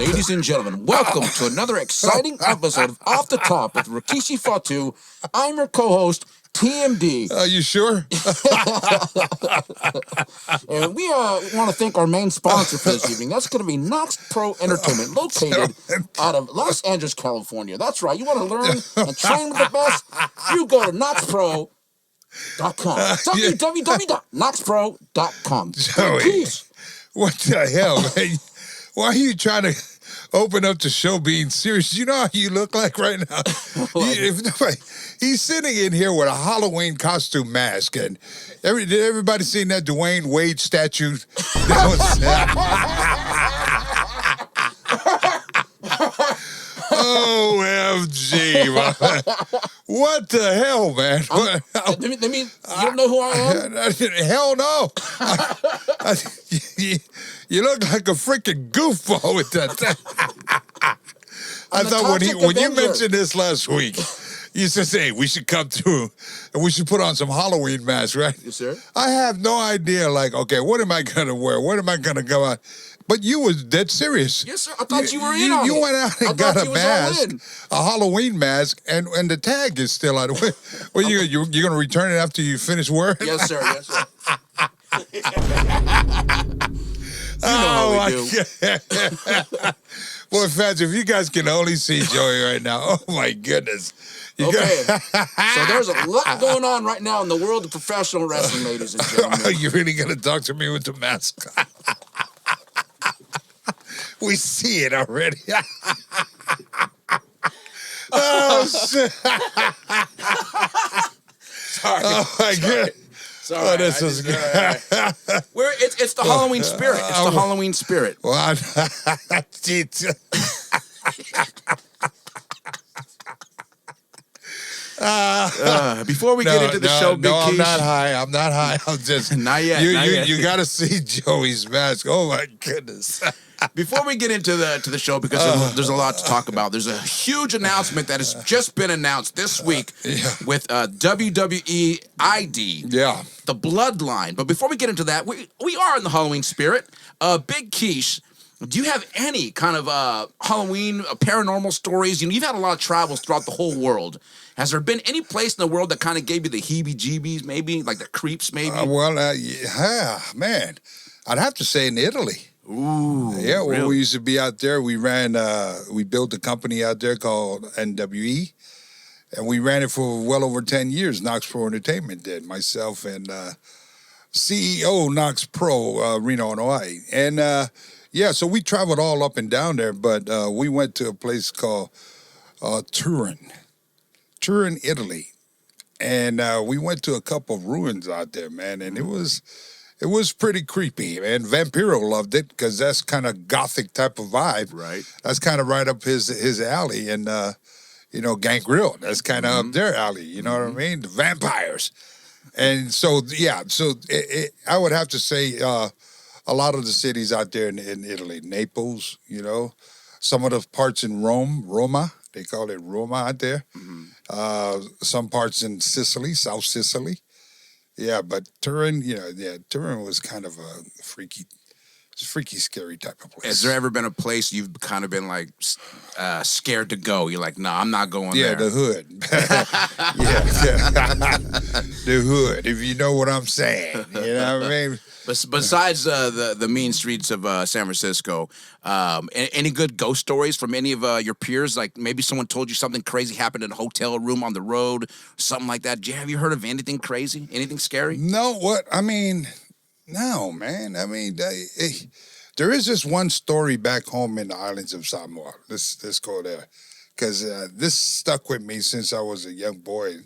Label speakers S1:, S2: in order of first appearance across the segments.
S1: Ladies and gentlemen, welcome to another exciting episode of Off the Top with Rikishi Fatu. I'm your co-host, TMD.
S2: Are you sure?
S1: And we want to thank our main sponsor for this evening. That's going to be Knox Pro Entertainment, located out of Los Angeles, California. That's right. You want to learn and train with the best? You go to knoxpro.com. www.knoxpro.com.
S2: Joey, what the hell, man? Why are you trying to open up the show being serious? You know how you look like right now? He's sitting in here with a Halloween costume mask, and did everybody seen that Dwayne Wade statue? OMG, man. What the hell, man?
S1: I mean, you don't know who I am?
S2: Hell no. You look like a freaking goofball with that. I thought when you mentioned this last week, you said, hey, we should come through and we should put on some Halloween masks, right?
S1: Yes, sir.
S2: I have no idea, like, okay, what am I going to wear? What am I going to go out? But you was dead serious.
S1: Yes, sir. I thought you were in on it.
S2: You went out and got a mask, a Halloween mask, and the tag is still out. Well, you're going to return it after you finish work?
S1: Yes, sir. Yes, sir.
S2: Boy, fans, if you guys can only see Joey right now, oh my goodness.
S1: Okay, so there's a lot going on right now in the world of professional wrestling, ladies and gentlemen.
S2: Are you really going to talk to me with the mask? We see it already. Oh, shit.
S1: Sorry.
S2: Oh, my God.
S1: Sorry.
S2: Oh, this is good.
S1: It's the Halloween spirit. It's the Halloween spirit.
S2: Well,
S1: before we get into the show, Big
S2: I'm
S1: Keish.
S2: not high. I'm not high. I'm just
S1: not yet.
S2: You got to see Joey's mask. Oh my goodness.
S1: Before we get into the show, because there's a lot to talk about, there's a huge announcement that has just been announced this week with WWE ID, the Bloodline. But before we get into that, we are in the Halloween spirit. Big Keish, do you have any kind of Halloween paranormal stories? You know, you've had a lot of travels throughout the whole world. Has there been any place in the world that kind of gave you the heebie-jeebies, maybe, like the creeps, maybe?
S2: Yeah, man. I'd have to say in Italy.
S1: Ooh,
S2: yeah. Well,
S1: really?
S2: We used to be out there. We built a company out there called NWE, and we ran it for well over 10 years. Knox Pro Entertainment did. Myself and CEO Knox Pro, Reno, Hawaii, and so we traveled all up and down there. But we went to a place called Turin, Italy, and we went to a couple of ruins out there, man, and it was pretty creepy, and Vampiro loved it because that's kind of gothic type of vibe.
S1: Right.
S2: That's kind of right up his alley, and Gangrel, that's kind of up their alley. You know what I mean? The vampires, and so I would have to say a lot of the cities out there in Italy, Naples, some of the parts in Roma, they call it Roma out there. Some parts in Sicily, South Sicily. Yeah, but Turin, Turin was kind of a freaky, scary type of place.
S1: Has there ever been a place you've kind of been like scared to go? You're like, nah, I'm not going there.
S2: Yeah, the hood. The hood, if you know what I'm saying. You know what I mean?
S1: Besides the mean streets of San Francisco, any good ghost stories from any of your peers? Like maybe someone told you something crazy happened in a hotel room on the road, something like that. Have you heard of anything crazy? Anything scary?
S2: No, no, man. I mean, there is this one story back home in the islands of Samoa. Let's go there. Because this stuck with me since I was a young boy.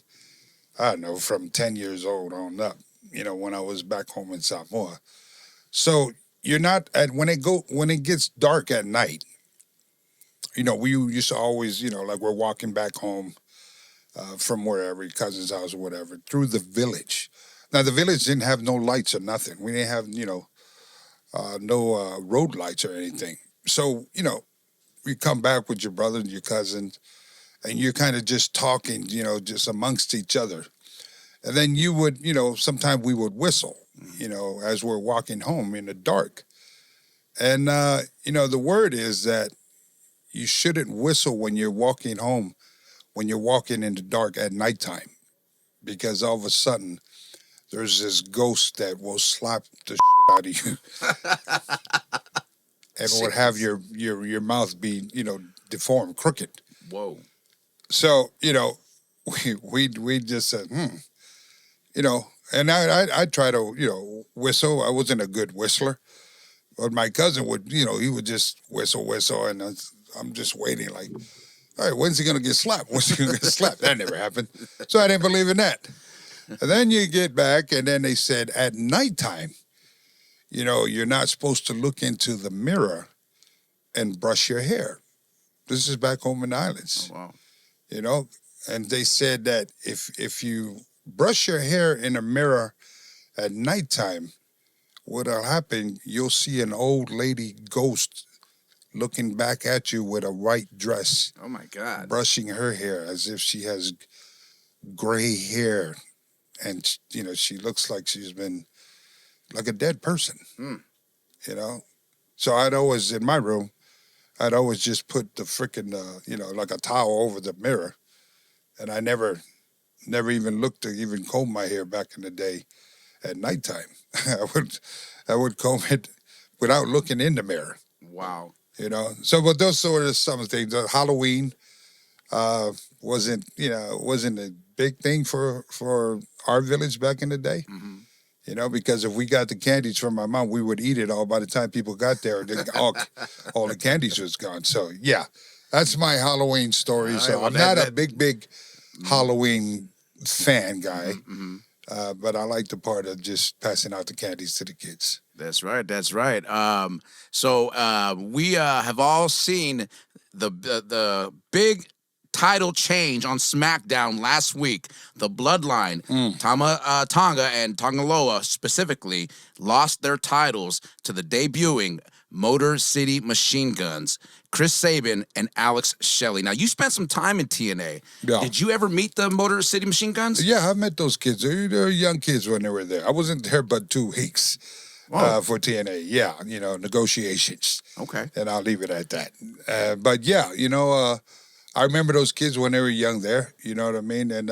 S2: I don't know, from 10 years old on up. When I was back home in Samoa. So you're not when it gets dark at night, we used to always, like we're walking back home from wherever, your cousin's house or whatever, through the village. Now the village didn't have no lights or nothing. We didn't have, no road lights or anything. So, you come back with your brother and your cousins and you're kind of just talking, just amongst each other. And then you would, sometimes we would whistle, as we're walking home in the dark. And, the word is that, you shouldn't whistle when you're walking home, when you're walking in the dark at nighttime, because all of a sudden there's this ghost that will slap the shit out of you and would have your mouth be, deformed, crooked.
S1: Whoa.
S2: So, we just said, and I try to, whistle. I wasn't a good whistler, but my cousin would, he would just whistle, and I'm just waiting like, all right, when's he going to get slapped? When's he going to get slapped? That never happened. So I didn't believe in that. And then you get back, and then they said at nighttime, you're not supposed to look into the mirror and brush your hair. This is back home in the islands.
S1: Oh, wow.
S2: And they said that if you brush your hair in a mirror at nighttime, what'll happen, you'll see an old lady ghost looking back at you with a white dress.
S1: Oh, my God.
S2: Brushing her hair as if she has gray hair. And, she looks like she's been like a dead person, So I'd always, in my room, I'd always just put the freaking, like a towel over the mirror. And I never even looked to even comb my hair back in the day at nighttime. I would comb it without looking in the mirror.
S1: Wow.
S2: So, but those sort of some things. Halloween wasn't a big thing for our village back in the day.
S1: Mm-hmm.
S2: Because if we got the candies from my mom, we would eat it all by the time people got there. All the candies was gone. So, yeah, that's my Halloween story. Right, so I'm not a big Halloween fan guy, but I like the part of just passing out the candies to the kids.
S1: That's right. That's right. So we have all seen the big title change on SmackDown last week. The Bloodline, Tonga and Tongaloa specifically, lost their titles to the debuting Motor City Machine Guns, Chris Sabin and Alex Shelley. Now, you spent some time in TNA. Yeah. Did you ever meet the Motor City Machine Guns?
S2: Yeah, I met those kids. They were young kids when they were there. I wasn't there but 2 weeks for TNA. Yeah, negotiations.
S1: Okay.
S2: And I'll leave it at that. But yeah, I remember those kids when they were young there, you know what I mean? And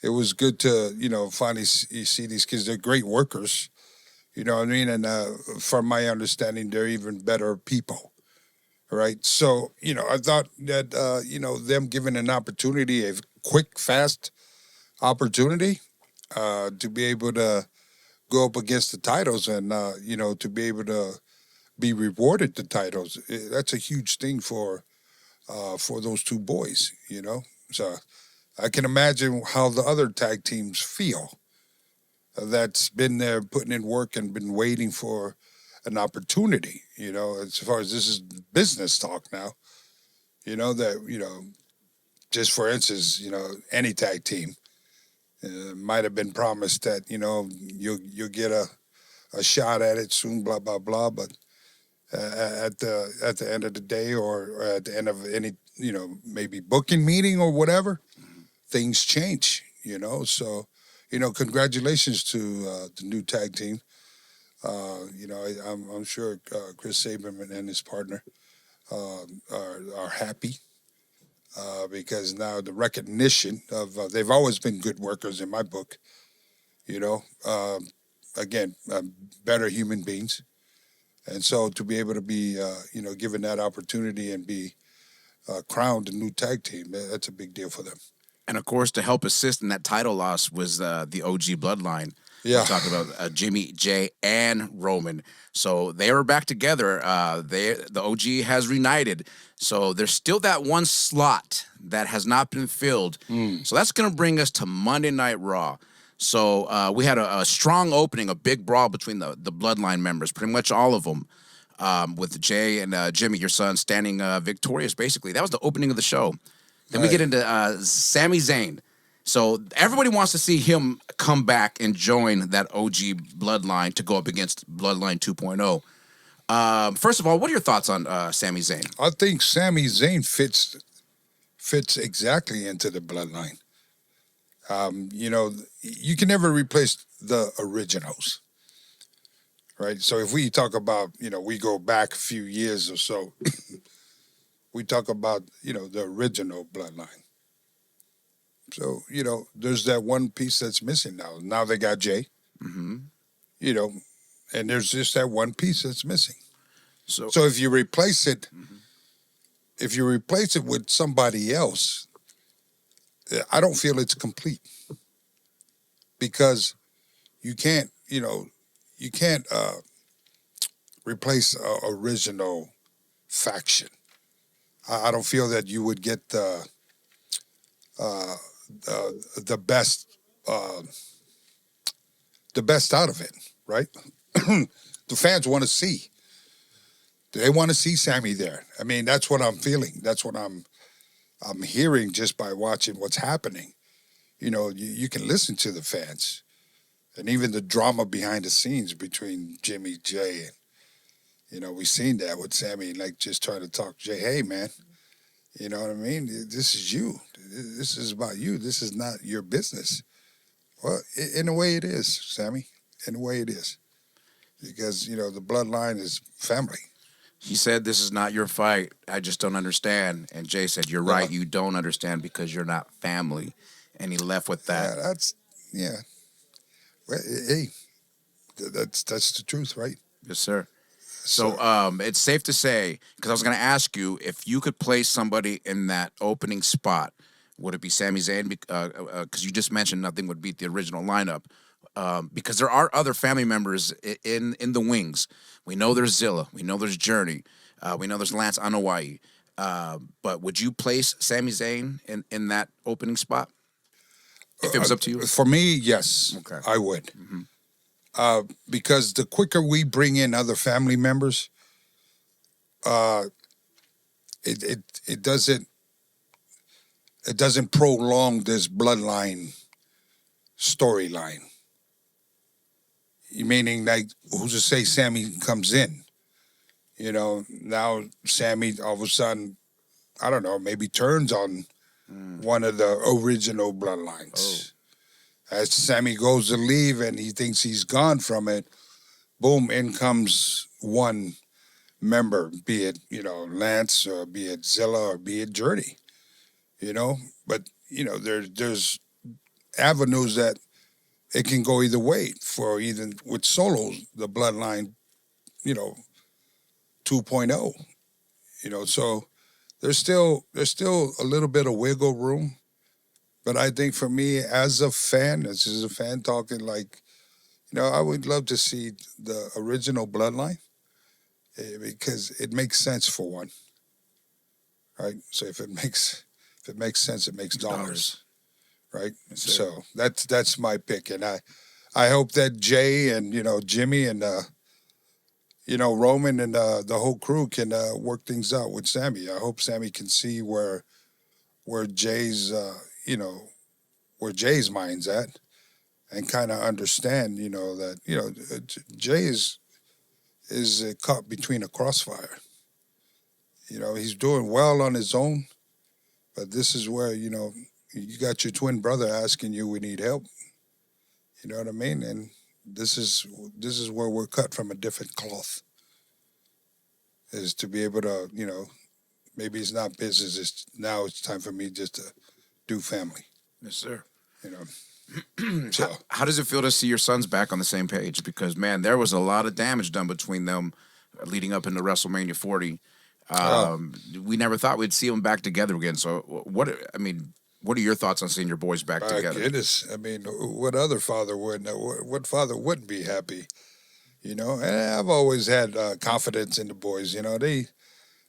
S2: it was good to, finally see these kids. They're great workers, you know what I mean? And from my understanding, they're even better people, right? So, I thought that, them giving an opportunity, a quick, fast opportunity to be able to go up against the titles and, to be able to be rewarded the titles, that's a huge thing for those 2 boys, So I can imagine how the other tag teams feel that's been there putting in work and been waiting for an opportunity, as far as this is business talk now, that, just for instance, any tag team might have been promised that, you'll get a shot at it soon, blah, blah, blah, but at the end of the day or at the end of any, maybe booking meeting or whatever, things change, So, congratulations to the new tag team. I'm sure Chris Sabin and his partner are happy because now the recognition of they've always been good workers in my book, again, better human beings. And so to be able to be, given that opportunity and be crowned a new tag team, that's a big deal for them.
S1: And, of course, to help assist in that title loss was the OG Bloodline. Yeah. We're talking about Jimmy, Jay, and Roman. So they were back together. The OG has reunited. So there's still that one slot that has not been filled. So that's going to bring us to Monday Night Raw. So we had a strong opening, a big brawl between the Bloodline members, pretty much all of them, with Jay and Jimmy, your son, standing victorious, basically. That was the opening of the show. Then we get into Sami Zayn. So everybody wants to see him come back and join that OG Bloodline to go up against Bloodline 2.0. First of all, what are your thoughts on Sami Zayn?
S2: I think Sami Zayn fits exactly into the Bloodline. You can never replace the originals, right? So if we talk about, we go back a few years or so, we talk about, the original bloodline. So, there's that one piece that's missing now. Now they got Jay,
S1: Mm-hmm.
S2: And there's just that one piece that's missing.
S1: So
S2: if you replace it, with somebody else, I don't feel it's complete because you can't, replace a original faction. I don't feel that you would get the best out of it, right? The fans want to see. They want to see Sammy there. I mean, that's what I'm feeling. That's what I'm hearing just by watching what's happening. You can listen to the fans, and even the drama behind the scenes between Jimmy, Jay, and we've seen that with Sammy, like just trying to talk Jay. Hey, man, you know what I mean? This is you. This is about you. This is not your business. Well, in a way, it is, Sammy. In a way, it is, because the bloodline is family.
S1: He said, "This is not your fight. I just don't understand." And Jay said, "You're right. You don't understand because you're not family." And he left with that.
S2: Yeah. Well, hey, that's the truth, right?
S1: Yes, sir. So it's safe to say, because I was going to ask you, if you could place somebody in that opening spot, would it be Sami Zayn? Because you just mentioned nothing would beat the original lineup. Because there are other family members in the wings. We know there's Zilla. We know there's Journey. We know there's Lance Anoa'i. But would you place Sami Zayn in that opening spot? If it was up to you?
S2: For me, yes, okay. I would. Mm-hmm. Because the quicker we bring in other family members, it doesn't prolong this bloodline storyline. Meaning, like, who's to say Sammy comes in? Now Sammy all of a sudden, I don't know, maybe turns on one of the original bloodlines. Oh. As Sammy goes to leave and he thinks he's gone from it, boom, in comes one member, be it, Lance, or be it Zilla, or be it Journey. But, there's avenues that it can go either way for even with solos, the bloodline, 2.0. So there's still a little bit of wiggle room. But I think for me, as a fan, this is a fan talking, like, I would love to see the original bloodline because it makes sense for one, right? So if it makes sense, it makes dollars, right? So that's my pick, and I hope that Jay and Jimmy and Roman and the whole crew can work things out with Sammy. I hope Sammy can see where Jay's where Jay's mind's at, and kind of understand that Jay is caught between a crossfire. He's doing well on his own, but this is where you got your twin brother asking you, "We need help." You know what I mean? And this is where we're cut from a different cloth. Is to be able to, maybe it's not business. Now it's time for me just to do family.
S1: Yes, sir.
S2: So
S1: how does it feel to see your sons back on the same page? Because, man, there was a lot of damage done between them leading up into WrestleMania 40. We never thought we'd see them back together again. So what are your thoughts on seeing your boys back together?
S2: Goodness. I mean, what other father wouldn't? What father wouldn't be happy? And I've always had confidence in the boys.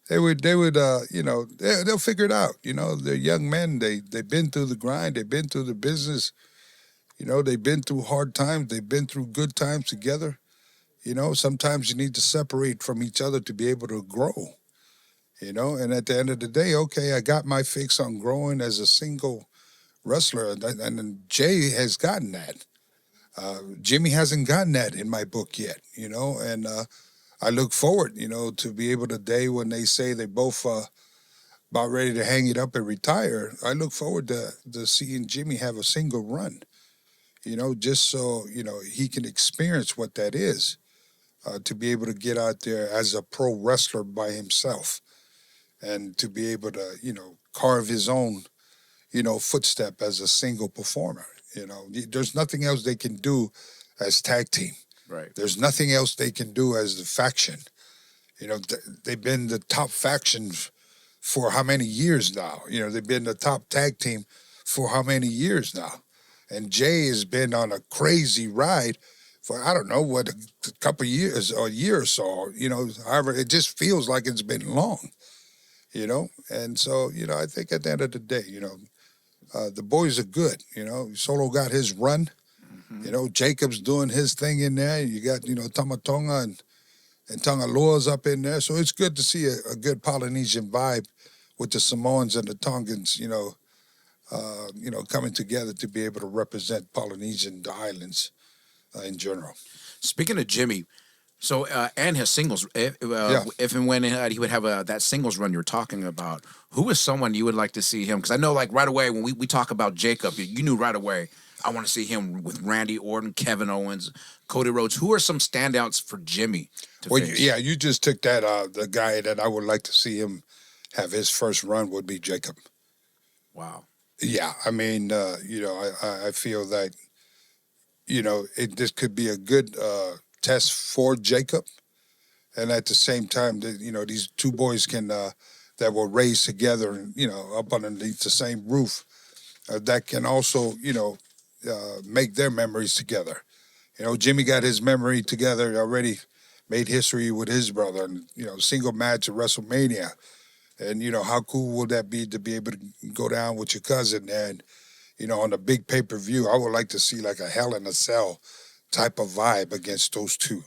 S2: They would, they'll figure it out. They're young men. They've been through the grind. They've been through the business. They've been through hard times. They've been through good times together. Sometimes you need to separate from each other to be able to grow. And at the end of the day, okay, I got my fix on growing as a single wrestler, and Jay has gotten that. Jimmy hasn't gotten that in my book yet, and I look forward, to be able to day when they say they both about ready to hang it up and retire. I look forward to seeing Jimmy have a single run, just so, he can experience what that is, to be able to get out there as a pro wrestler by himself and to be able to, carve his own, footstep as a single performer. There's nothing else they can do as tag team.
S1: Right.
S2: There's nothing else they can do as the faction. They've been the top faction for how many years now? They've been the top tag team for how many years now? And Jay has been on a crazy ride for, I don't know, what, a couple of years or a year or so. However, it just feels like it's been long, And so, I think at the end of the day, the boys are good. Solo got his run. Mm-hmm. Jacob's doing his thing in there. You got, Tamatonga and Tangaloa's up in there. So it's good to see a good Polynesian vibe with the Samoans and the Tongans, coming together to be able to represent Polynesian, the islands in general.
S1: Speaking of Jimmy, so and his singles, if and when he would have that singles run you're talking about, who is someone you would like to see him? Because I know, like, right away when we talk about Jacob, you knew right away, I want to see him with Randy Orton, Kevin Owens, Cody Rhodes. Who are some standouts for Jimmy to face?
S2: Yeah, you just took that. The guy that I would like to see him have his first run would be Jacob.
S1: Wow.
S2: Yeah, I mean, I feel that, this could be a good test for Jacob. And at the same time, these two boys can, that were raised together, up underneath the same roof, that can also, make their memories together. Jimmy got his memory together already, made history with his brother, and, single match at WrestleMania. And, how cool would that be to be able to go down with your cousin and, on a big pay-per-view? I would like to see like a Hell in a Cell type of vibe against those two.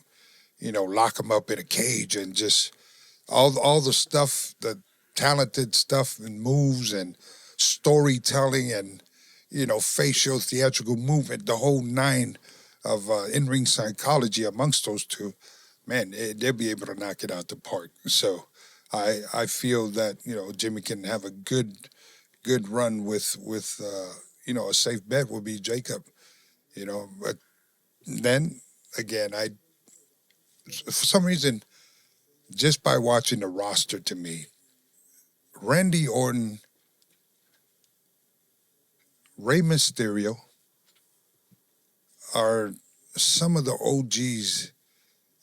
S2: Lock them up in a cage and just all the stuff, the talented stuff and moves and storytelling and, facial theatrical movement, the whole nine of in-ring psychology amongst those two. Man, they'll be able to knock it out the park. So I feel that, Jimmy can have a good run with a safe bet would be Jacob, but then again, for some reason, just by watching the roster to me, Randy Orton, Rey Mysterio are some of the OGs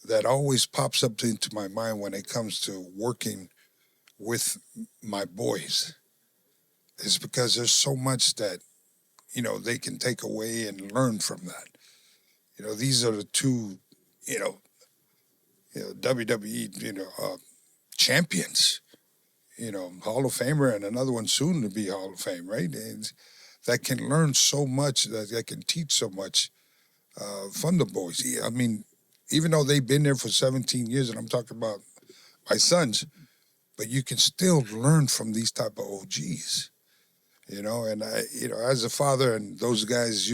S2: that always pops up into my mind when it comes to working with my boys. Is because there's so much that, they can take away and learn from that. These are the two, WWE, champions, Hall of Famer and another one soon to be Hall of Fame, right? And that can learn so much, that can teach so much from the boys. I mean, even though they've been there for 17 years, and I'm talking about my sons, but you can still learn from these type of OGs, and I, as a father, and those guys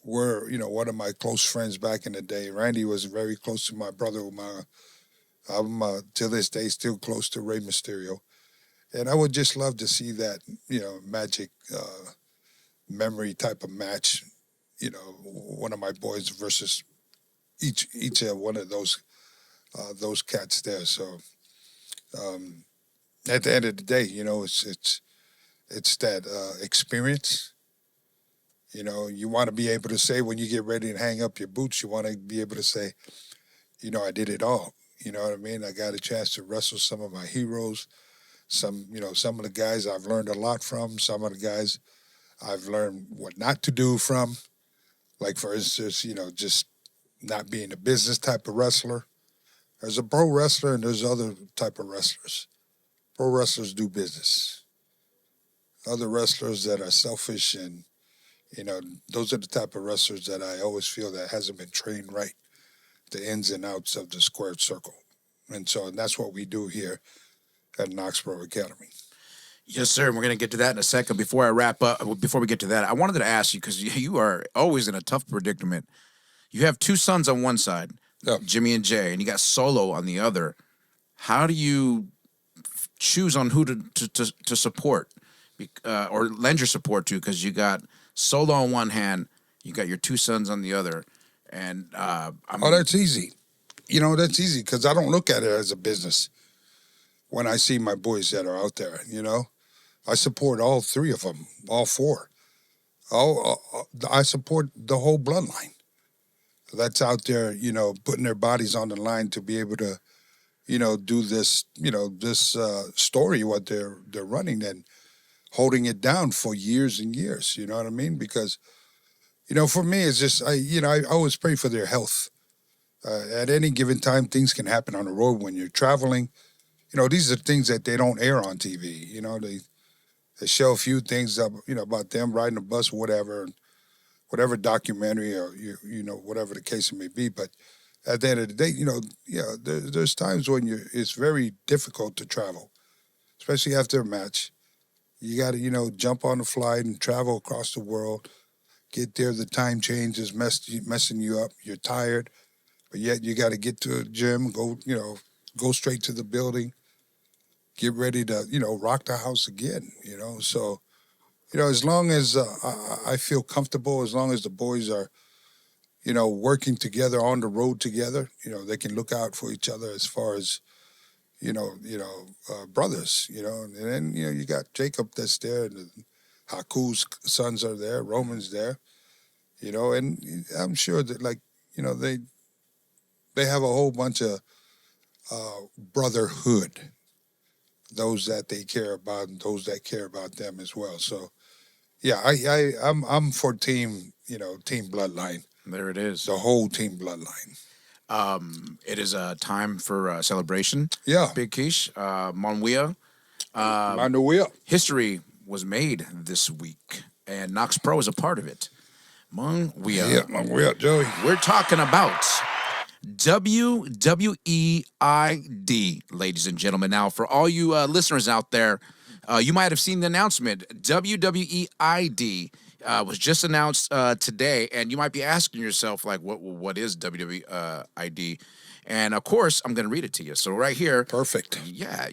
S2: were, one of my close friends back in the day. Randy was very close to my brother. I'm till this day still close to Rey Mysterio. And I would just love to see that, magic memory type of match, one of my boys versus each one of those cats there. So at the end of the day, it's that experience. You want to be able to say when you get ready to hang up your boots, you want to be able to say, I did it all. You know what I mean? I got a chance to wrestle some of my heroes. Some of the guys I've learned a lot from. Some of the guys I've learned what not to do from. Like, for instance, just not being a business type of wrestler. There's a pro wrestler and there's other type of wrestlers. Pro wrestlers do business. Other wrestlers that are selfish and, those are the type of wrestlers that I always feel that hasn't been trained right. The ins and outs of the squared circle. And that's what we do here at Knoxboro Academy.
S1: Yes, sir. And we're going to get to that in a second. Before we get to that, I wanted to ask you, because you are always in a tough predicament. You have two sons on one side, Jimmy and Jay, and you got Solo on the other. How do you choose on who to support or lend your support to? Because you got Solo on one hand, you got your two sons on the other. And
S2: that's easy. That's easy because I don't look at it as a business. when I see my boys that are out there. I support all three of them, all four. I support the whole bloodline that's out there, putting their bodies on the line to be able to, do this, this story what they're running and holding it down for years and years. You know what I mean? Because, for me, it's just I always pray for their health. At any given time, things can happen on the road when you're traveling. These are things that they don't air on TV. They show a few things about them riding a bus, whatever documentary or whatever the case may be. But at the end of the day, there's times when it's very difficult to travel, especially after a match. You got to jump on the flight and travel across the world. Get there, the time change is messing you up. You're tired, but yet you got to get to the gym, go straight to the building, get ready to rock the house again. So. As long as I feel comfortable, as long as the boys are, working together on the road together, they can look out for each other as far as, brothers, and then, you got Jacob that's there, and Haku's sons are there, Roman's there, and I'm sure that, they have a whole bunch of brotherhood, those that they care about and those that care about them as well. So, yeah, I'm for team Bloodline.
S1: There it is.
S2: The whole team Bloodline.
S1: It is a time for celebration.
S2: Yeah.
S1: Big Quiche, Monwea. History was made this week, and Knox Pro is a part of it. Monwea.
S2: Yeah, Monwea, Joey.
S1: We're talking about WWE ID, ladies and gentlemen. Now, for all you listeners out there, you might have seen the announcement. WWE ID was just announced today, and you might be asking yourself, like, what is WWE ID? And, of course, I'm going to read it to you. So right here.
S2: Perfect.
S1: Yeah,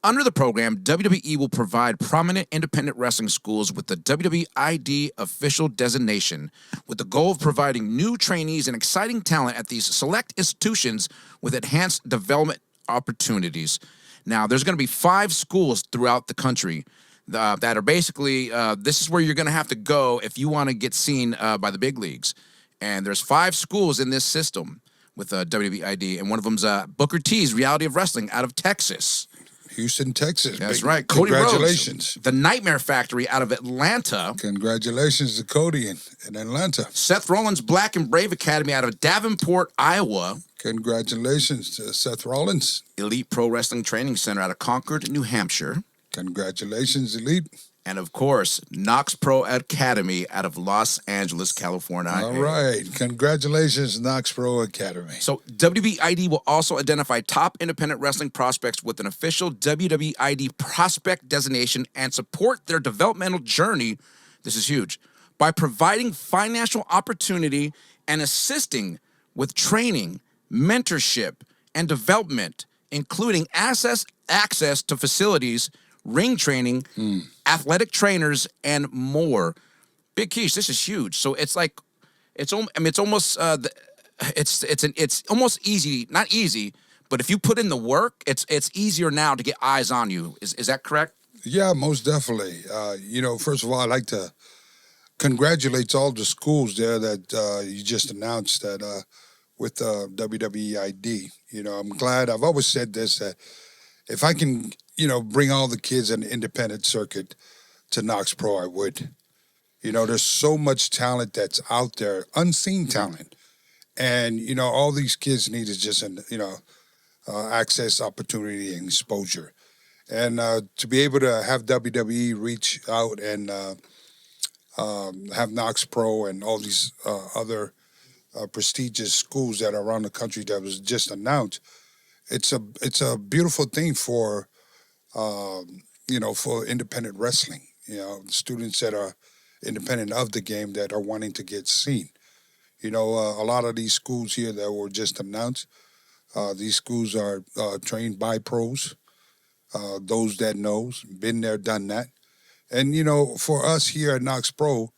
S1: under the program, WWE will provide prominent independent wrestling schools with the WWE ID official designation, with the goal of providing new trainees and exciting talent at these select institutions with enhanced development opportunities. Now, there's going to be 5 schools throughout the country that are basically, this is where you're going to have to go if you want to get seen by the big leagues. And there's 5 schools in this system with WWE ID, and one of them's Booker T's Reality of Wrestling out of Texas.
S2: Houston, Texas.
S1: That's right. Cody
S2: Congratulations.
S1: Rhodes, the Nightmare Factory out of Atlanta.
S2: Congratulations to Cody in Atlanta.
S1: Seth Rollins Black and Brave Academy out of Davenport, Iowa.
S2: Congratulations to Seth Rollins.
S1: Elite Pro Wrestling Training Center out of Concord, New Hampshire.
S2: Congratulations, Elite.
S1: And, of course, Knox Pro Academy out of Los Angeles, California.
S2: All right. Congratulations, Knox Pro Academy.
S1: So, WWEID will also identify top independent wrestling prospects with an official WWEID prospect designation and support their developmental journey. This is huge. By providing financial opportunity and assisting with training, mentorship, and development, including access to facilities, ring training, athletic trainers, and more. Big Quiche, this is huge. So it's like, it's almost easy, not easy, but if you put in the work, it's easier now to get eyes on you. Is that correct?
S2: Yeah, most definitely. First of all, I'd like to congratulate all the schools there that you just announced that with WWE ID. I'm glad. I've always said this, that if I can, bring all the kids in the independent circuit to Knox Pro, I would. There's so much talent that's out there, unseen talent. And, all these kids need is just, access, opportunity, and exposure. And to be able to have WWE reach out and have Knox Pro and all these other prestigious schools that are around the country that was just announced, it's a beautiful thing for for independent wrestling. Students that are independent of the game that are wanting to get seen. A lot of these schools here that were just announced, these schools are trained by pros, those that knows, been there, done that. And, for us here at Knox Pro,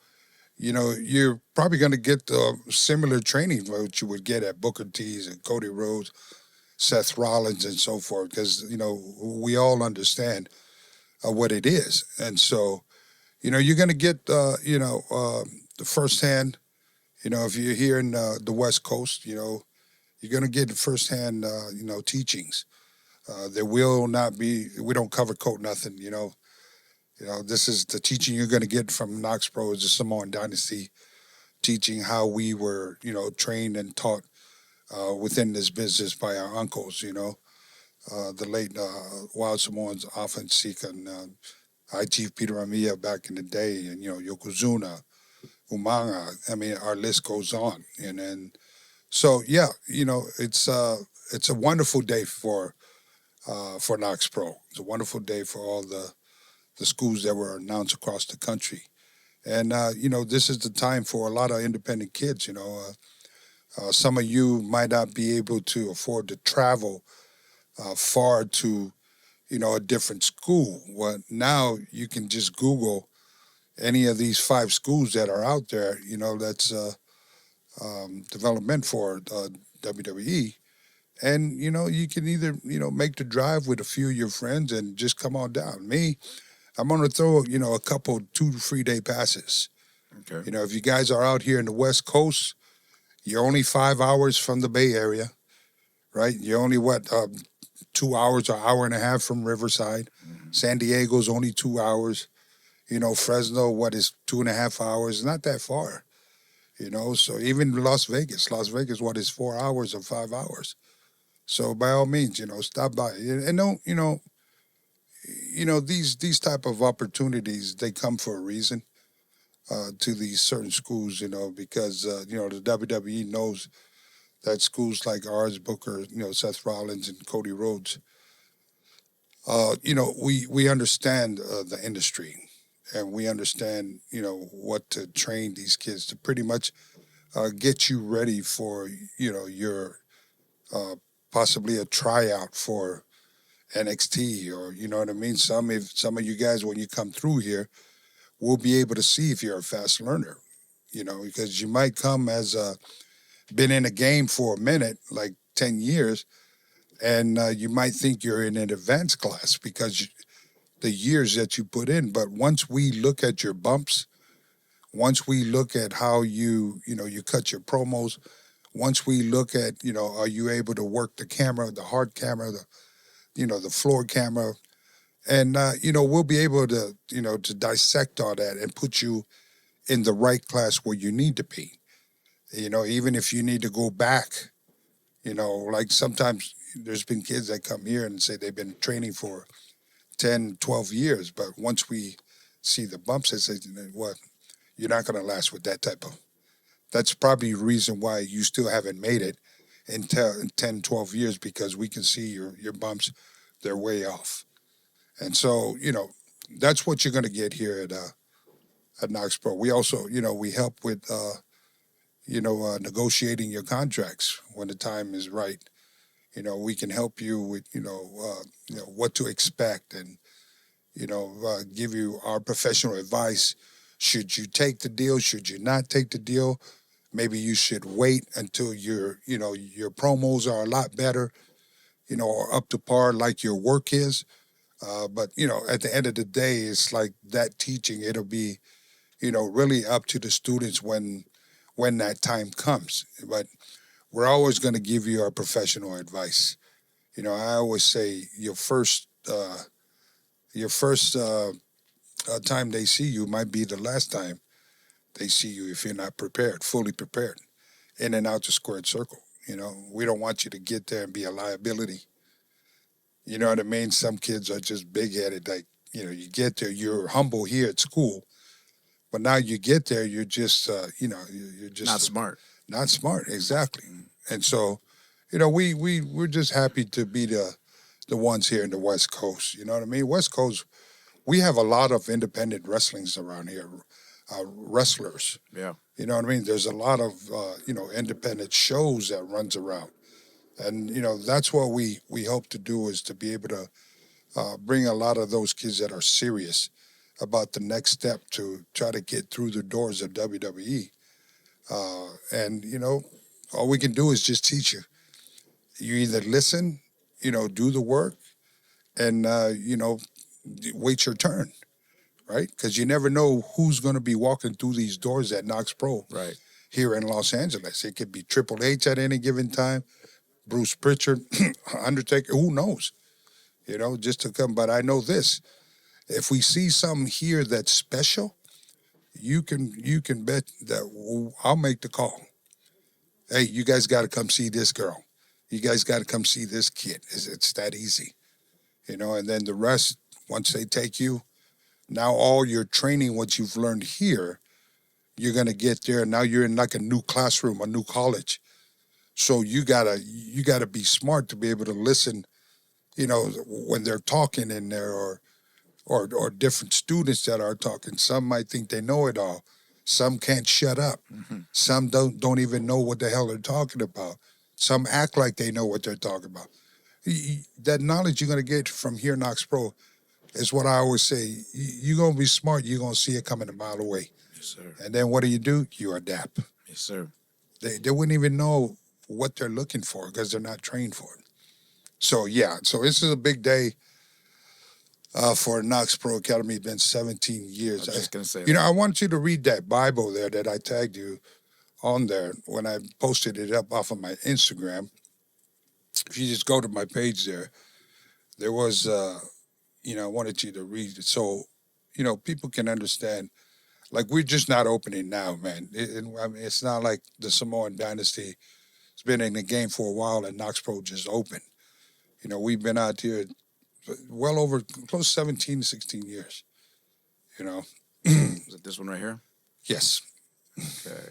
S2: you're probably going to get the similar training that you would get at Booker T's and Cody Rhodes, Seth Rollins and so forth, because, we all understand what it is. And so, you're going to get, the firsthand, if you're here in the West Coast, you're going to get the firsthand, teachings. There will not be, we don't cover coat nothing, this is the teaching you're going to get from Knox Pro is the Samoan Dynasty, teaching how we were, trained and taught within this business by our uncles, the late Wild Samoans, Afan Sika and High Chief Peter Amia back in the day, and, Yokozuna, Umanga. I mean, our list goes on. And then, so, yeah, it's a wonderful day for Knox Pro. It's a wonderful day for all the schools that were announced across the country. And, this is the time for a lot of independent kids, some of you might not be able to afford to travel far to, a different school. Well, now you can just Google any of these 5 schools that are out there, that's development for WWE. And, you can either, make the drive with a few of your friends and just come on down. Me, I'm going to throw, a couple 2 free-day passes.
S1: Okay.
S2: If you guys are out here in the West Coast, you're only 5 hours from the Bay Area, right? You're only, 2 hours or hour and a half from Riverside. Mm-hmm. San Diego's only 2 hours. Fresno, is 2.5 hours? Not that far. So even Las Vegas, is 4 hours or 5 hours. So by all means, stop by. And don't, these type of opportunities, they come for a reason to these certain schools, because, the WWE knows that schools like ours, Booker, Seth Rollins and Cody Rhodes, we understand the industry, and we understand, what to train these kids to pretty much get you ready for, your possibly a tryout for NXT, or, you know what I mean? Some of you guys, when you come through here, will be able to see if you're a fast learner, because you might come as been in a game for a minute, like 10 years, and you might think you're in an advanced class because the years that you put in. But once we look at your bumps, once we look at how you cut your promos, once we look at, are you able to work the camera, the hard camera, the floor camera, and, we'll be able to, to dissect all that and put you in the right class where you need to be. Even if you need to go back, like sometimes there's been kids that come here and say they've been training for 10, 12 years, but once we see the bumps, they say, what, you're not going to last with that type of, that's probably the reason why you still haven't made it in 10, 12 years, because we can see your bumps, they're way off. And so, that's what you're going to get here at Knox Pro. We also, we help with, negotiating your contracts when the time is right. We can help you with, what to expect, and, give you our professional advice. Should you take the deal? Should you not take the deal? Maybe you should wait until your promos are a lot better, or up to par like your work is. But, at the end of the day, it's like that teaching, it'll be, really up to the students when that time comes. But we're always going to give you our professional advice. I always say your first time they see you might be the last time they see you if you're not prepared, fully prepared, in and out the squared circle. We don't want you to get there and be a liability. You know what I mean? Some kids are just big-headed. Like, you get there, you're humble here at school, but now you get there, you're just, you're just
S1: not smart.
S2: Not smart, exactly. And so, we're just happy to be the ones here in the West Coast. You know what I mean? West Coast, we have a lot of independent wrestlings around here, wrestlers.
S1: Yeah.
S2: You know what I mean? There's a lot of, independent shows that runs around. And, that's what we hope to do, is to be able to bring a lot of those kids that are serious about the next step to try to get through the doors of WWE. And, all we can do is just teach you. You either listen, do the work, and wait your turn, right? Because you never know who's going to be walking through these doors at Knox Pro,
S1: right,
S2: here in Los Angeles. It could be Triple H at any given time, Bruce Pritchard, Undertaker. Who knows? Just to come. But I know this: if we see something here that's special, you can bet that I'll make the call. Hey, you guys got to come see this girl. You guys got to come see this kid. It's that easy, And then the rest, once they take you, now all your training, what you've learned here, you're gonna get there. Now you're in like a new classroom, a new college. So you gotta be smart to be able to listen, when they're talking in there, or different students that are talking. Some might think they know it all. Some can't shut up. Mm-hmm. Some don't even know what the hell they're talking about. Some act like they know what they're talking about. That knowledge you're going to get from here, Knox Pro, is what I always say. You're going to be smart. You're going to see it coming a mile away.
S1: Yes, sir.
S2: And then what do? You adapt.
S1: Yes, sir.
S2: They wouldn't even know what they're looking for because they're not trained for it. So, yeah. So this is a big day. For Knox Pro Academy. It's been 17 years.
S1: I was just going to say
S2: I want you to read that Bible there that I tagged you on there when I posted it up off of my Instagram. If you just go to my page there was, I wanted you to read it so, people can understand. Like, we're just not opening now, man. It's not like the Samoan dynasty has been in the game for a while and Knox Pro just opened. We've been out here well over close to 17, 16 years,
S1: Is it this one right here?
S2: Yes.
S1: Okay.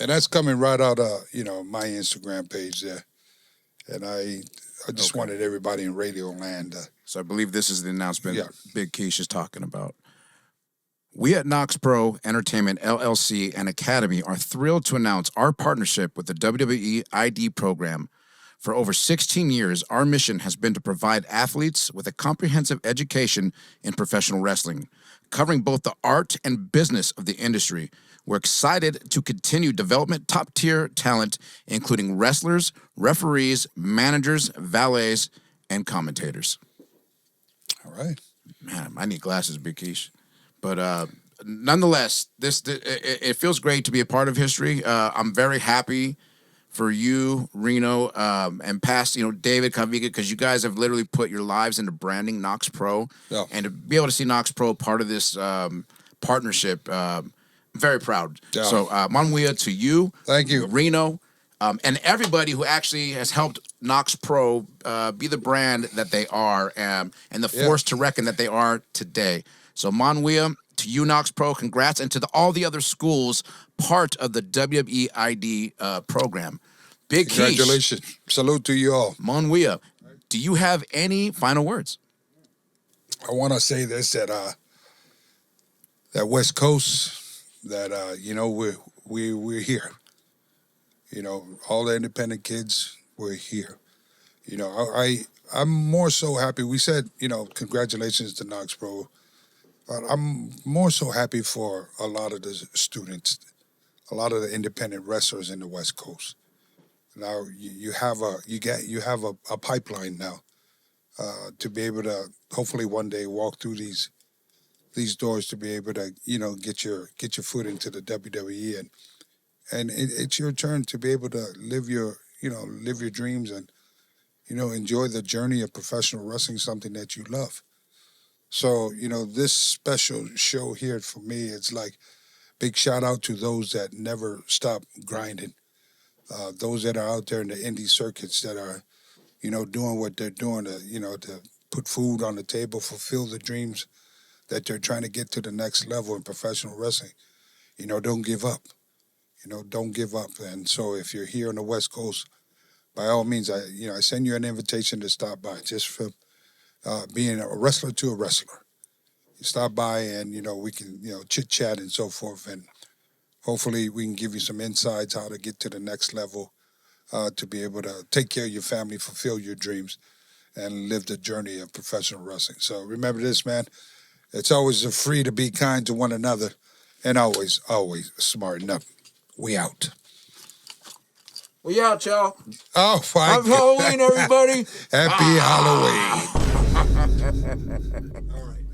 S2: And that's coming right out of, my Instagram page there. And I just wanted everybody in radio land to...
S1: So I believe this is the announcement Big Keish is talking about. We at Knox Pro Entertainment LLC and Academy are thrilled to announce our partnership with the WWE ID program. For over 16 years, our mission has been to provide athletes with a comprehensive education in professional wrestling, covering both the art and business of the industry. We're excited to continue development top-tier talent, including wrestlers, referees, managers, valets, and commentators.
S2: All right.
S1: Man, I need glasses, Big Keish. But nonetheless, it feels great to be a part of history. I'm very happy for you, Reno, and past, David Kaviga, because you guys have literally put your lives into branding Knox Pro. Yeah. And to be able to see Knox Pro part of this partnership, I'm very proud. Yeah. So, Manwia, to you.
S2: Thank you.
S1: Reno, and everybody who actually has helped Knox Pro be the brand that they are, and the force to reckon that they are today. So, Manwia, to you, Knox Pro, congrats, and to all the other schools part of the WWE ID program. Big Keish.
S2: Congratulations. Salute to you all.
S1: Manwia, do you have any final words?
S2: I want to say this, that West Coast, that, we're here. All the independent kids, we're here. I'm more so happy. We said, congratulations to Knox Pro. But I'm more so happy for a lot of the students, a lot of the independent wrestlers in the West Coast. Now you have a pipeline now to be able to hopefully one day walk through these doors to be able to get your foot into the WWE, and it's your turn to be able to live your dreams and enjoy the journey of professional wrestling, something that you love. So, this special show here for me, it's like big shout out to those that never stop grinding. Those that are out there in the indie circuits that are, doing what they're doing to put food on the table, fulfill the dreams that they're trying to get to the next level in professional wrestling. Don't give up. Don't give up. And so if you're here on the West Coast, by all means, I send you an invitation to stop by just for being a wrestler to a wrestler. You stop by and, we can, chit-chat and so forth. And hopefully we can give you some insights how to get to the next level, to be able to take care of your family, fulfill your dreams, and live the journey of professional wrestling. So remember this, man. It's always free to be kind to one another and always, always smarten up. We out.
S1: We out, y'all.
S2: Oh, fine.
S1: Happy Halloween, everybody.
S2: Happy Halloween. All right.